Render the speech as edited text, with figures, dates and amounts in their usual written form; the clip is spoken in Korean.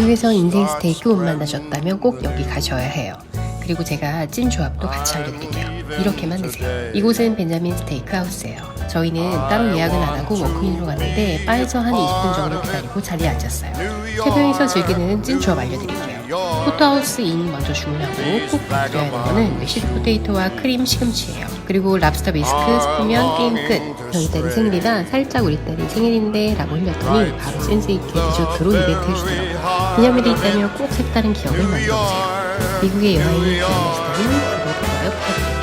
미국에서 인생 스테이크 못 만나셨다면 꼭 여기 가셔야 해요. 그리고 제가 찐 조합도 같이 알려드릴게요. 이렇게만 드세요. 이곳은 벤자민 스테이크 하우스예요. 저희는 따로 예약은 안 하고 워크인으로 갔는데 바에서 한 20분 정도 기다리고 자리에 앉았어요. 태평에서 즐기는 찐 조합 알려드릴게요. 포터하우스 인 먼저 주문하고 꼭 드려야 하는 거는 메시드 포테이토와 크림 시금치예요. 그리고 랍스터 비스크 스프면 게임 끝. 저희 딸이 생일이라 살짝 우리 딸이 생일인데 라고 흘렸더니 바로 센스있게 디저트로 이벤트 해주더라고요. 기념일이 있다면 꼭 색다른 기억을 만들어보세요. 미국의 여행이 기억나시다면 구독, 좋아요 부탁드립니다.